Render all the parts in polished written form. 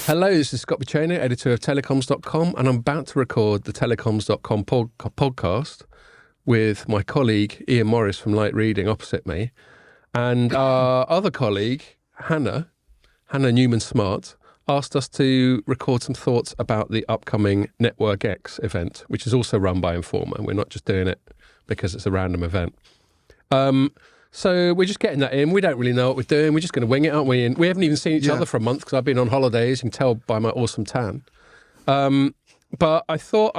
Hello, this is Scott Buchanan, editor of telecoms.com, and I'm about to record the telecoms.com podcast with my colleague Ian Morris from Light Reading opposite me, and our other colleague, Hannah Newman-Smart, asked us to record some thoughts about the upcoming NetworkX event, which is also run by Informa. We're not just doing it because it's a random event. So we're just getting that in. We don't really know what we're doing. We're just going to wing it, aren't we? And we haven't even seen each other for a month because I've been on holidays. You can tell by my awesome tan. But I thought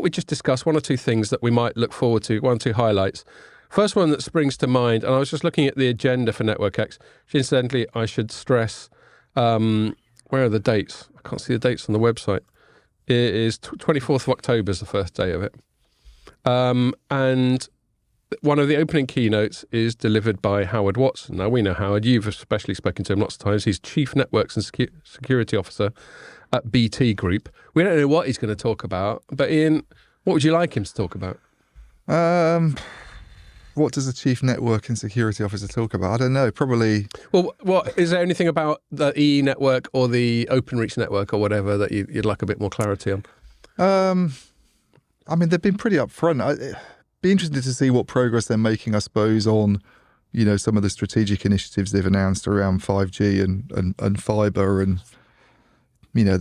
we'd just discuss one or two things that we might look forward to, one or two highlights. First one that springs to mind, and I was just looking at the agenda for NetworkX. Incidentally, I should stress, where are the dates? I can't see the dates on the website. It is 24th of October is the first day of it. And one of the opening keynotes is delivered by Howard Watson. Now, we know Howard. You've especially spoken to him lots of times. He's Chief Networks and Security Officer at BT Group. We don't know what he's going to talk about, but Ian, what would you like him to talk about? What does a Chief Network and Security Officer talk about? I don't know, probably... Well, what is there anything about the EE network or the OpenReach network or whatever that you'd like a bit more clarity on? I mean, they've been pretty upfront. Be interested to see what progress they're making, I suppose, on, you know, some of the strategic initiatives they've announced around 5G and fibre, and, you know,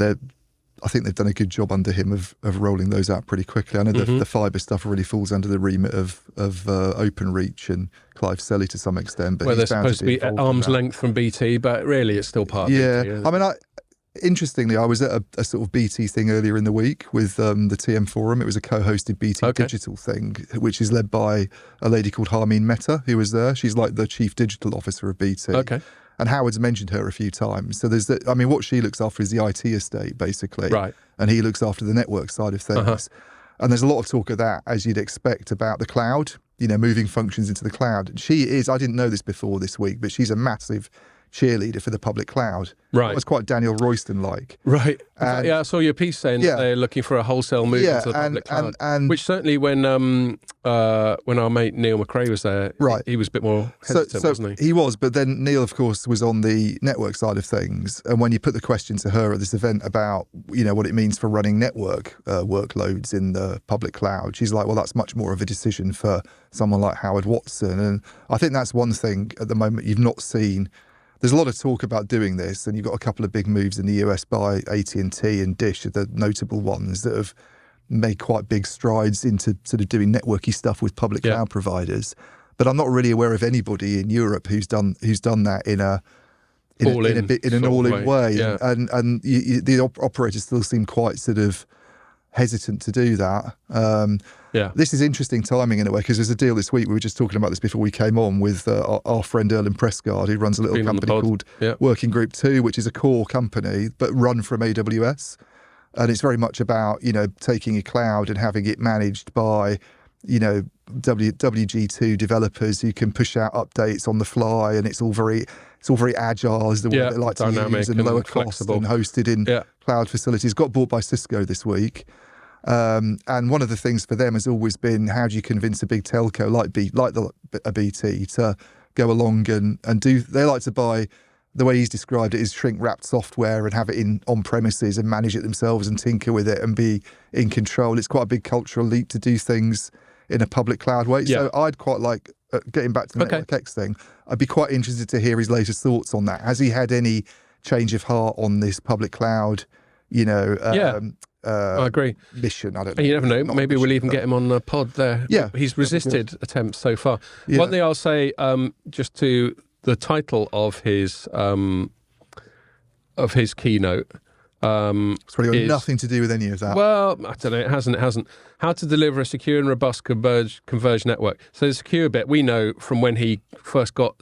I think they've done a good job under him of rolling those out pretty quickly. I know the fibre stuff really falls under the remit of OpenReach and Clive Selley to some extent. But well, they're supposed to be at arm's length from BT, but really it's still part of BT. I mean, interestingly, I was at a sort of BT thing earlier in the week with the TM Forum. It was a co-hosted BT digital thing, which is led by a lady called Harmeen Mehta, who was there. She's like the Chief Digital Officer of BT. Okay. And Howard's mentioned her a few times. So what she looks after is the IT estate, basically. Right. And he looks after the network side of things. Uh-huh. And there's a lot of talk of that, as you'd expect, about the cloud, you know, moving functions into the cloud. She is, I didn't know this before this week, but she's a massive cheerleader for the public cloud. Right. It was quite Daniel Royston-like. Right. I saw your piece saying that they're looking for a wholesale move into the public cloud. And which certainly when our mate Neil McRae was there, he was a bit more hesitant, wasn't he? He was, but then Neil, of course, was on the network side of things. And when you put the question to her at this event about, you know, what it means for running network workloads in the public cloud, she's like, well, that's much more of a decision for someone like Howard Watson. And I think that's one thing at the moment you've not seen. There's a lot of talk about doing this, and you've got a couple of big moves in the US by AT&T and Dish are the notable ones that have made quite big strides into sort of doing networky stuff with public cloud providers. But I'm not really aware of anybody in Europe who's done that in an all-in way. Yeah. And the operators still seem quite sort of hesitant to do that. This is interesting timing in a way, because there's a deal this week. We were just talking about this before we came on with our friend Erlen Prescard, who runs a little company called Working Group 2, which is a core company but run from AWS. And it's very much about, you know, taking a cloud and having it managed by, you know, WG2 developers who can push out updates on the fly, and it's all very agile, is the word they like to use, and lower cost and hosted in cloud facilities. Got bought by Cisco this week. And one of the things for them has always been, how do you convince a big telco like a BT to go along and do? They like to buy, the way he's described it, is shrink-wrapped software and have it on premises and manage it themselves and tinker with it and be in control. It's quite a big cultural leap to do things in a public cloud way. So I'd quite like, getting back to the NetworkX thing, I'd be quite interested to hear his latest thoughts on that. Has he had any change of heart on this public cloud, you know, I agree. mission? I don't know. And you never know. Maybe we'll even get him on the pod there. Yeah. He's resisted attempts so far. Yeah. One thing I'll say, just to the title of his keynote. It's probably got nothing to do with any of that. Well, I don't know. It hasn't. How to deliver a secure and robust converged network. So the secure bit, we know from when he first got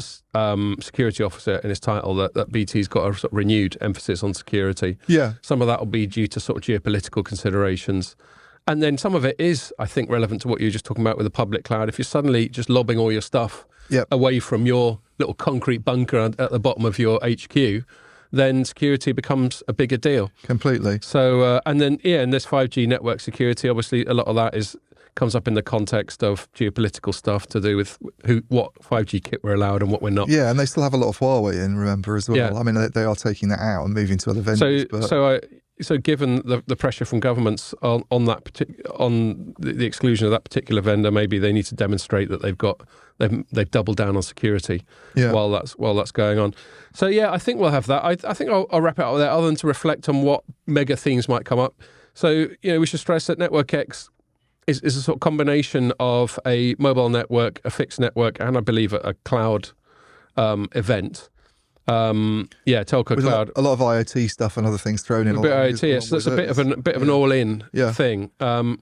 security officer in his title that BT's got a sort of renewed emphasis on security. Yeah. Some of that will be due to sort of geopolitical considerations. And then some of it is, I think, relevant to what you were just talking about with the public cloud. If you're suddenly just lobbing all your stuff away from your little concrete bunker at the bottom of your HQ, then security becomes a bigger deal. Completely. So, and then, and this 5G network security, obviously a lot of that is comes up in the context of geopolitical stuff to do with what 5G kit we're allowed and what we're not. Yeah, and they still have a lot of Huawei in, remember, as well. Yeah. I mean, they are taking that out and moving to other vendors. So given the pressure from governments on the exclusion of that particular vendor, maybe they need to demonstrate that they've doubled down on security while that's going on. So yeah, I think we'll have that. I think I'll wrap it up with that, other than to reflect on what mega themes might come up. So we should stress that NetworkX is a sort of combination of a mobile network, a fixed network, and I believe a cloud event. Telco with cloud. A lot of IoT stuff and other things thrown in. A bit of IoT, so it's a bit of an all-in thing. And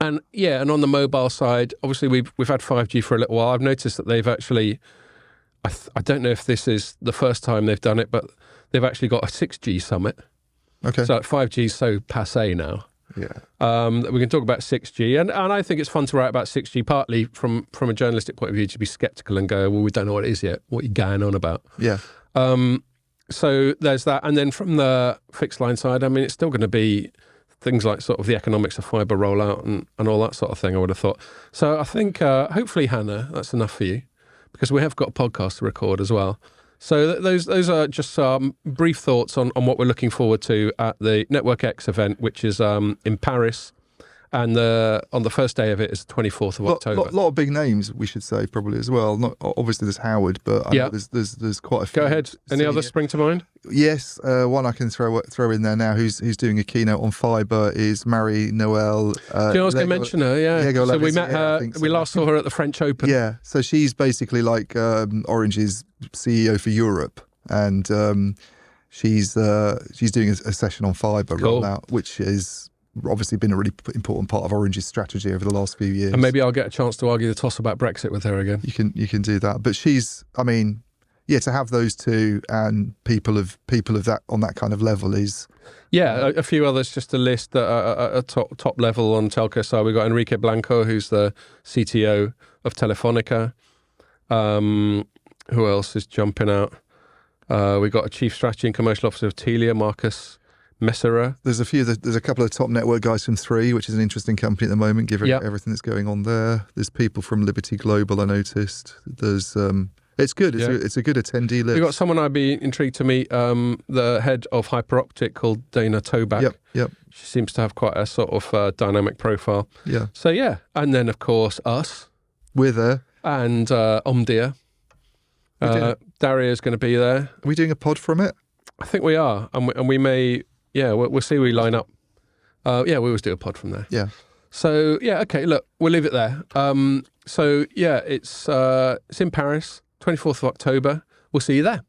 on the mobile side, obviously we've had 5G for a little while. I've noticed that they've actually, I don't know if this is the first time they've done it, but they've actually got a 6G summit. Okay. So 5G is so passé now. Yeah. We can talk about 6G, and I think it's fun to write about 6G, partly from a journalistic point of view, to be sceptical and go, well, we don't know what it is yet. What are you going on about? Yeah. So there's that, and then from the fixed line side, I mean, it's still going to be things like sort of the economics of fibre rollout and all that sort of thing, I would have thought. So I think hopefully, Hannah, that's enough for you, because we have got a podcast to record as well. So those are just some brief thoughts on what we're looking forward to at the NetworkX event, which is in Paris. And on the first day of it is the 24th of October. A lot of big names, we should say, probably as well. Not obviously there's Howard, but I know there's quite a few. Go ahead. Any others spring to mind? Yes, one I can throw in there now who's doing a keynote on fibre is Marie-Noël. I was going to mention her, yeah. So we met her, we last saw her at the French Open. Yeah, so she's basically like Orange's CEO for Europe, and she's doing a session on fibre rollout, which is obviously been a really important part of Orange's strategy over the last few years. And maybe I'll get a chance to argue the toss about Brexit with her again. You can do that, but she's, I mean, to have those two and people of that on that kind of level is a few others just to list that are at top level on telco side. We've got Enrique Blanco, who's the CTO of Telefonica. Who else is jumping out? We've got a chief strategy and commercial officer of Telia, Marcus Messera. There's a couple of top network guys from Three, which is an interesting company at the moment, given everything that's going on there. There's people from Liberty Global, I noticed. There's it's good. It's a good attendee list. We've got someone I'd be intrigued to meet, the head of Hyperoptic, called Dana Toback. Yep. She seems to have quite a sort of dynamic profile. Yeah. So and then of course us. We're there. And Omdia. Daria's going to be there. Are we doing a pod from it? I think we are, and we may. Yeah, we'll see. We line up. We always do a pod from there. Yeah. So okay. Look, we'll leave it there. It's in Paris, 24th of October. We'll see you there.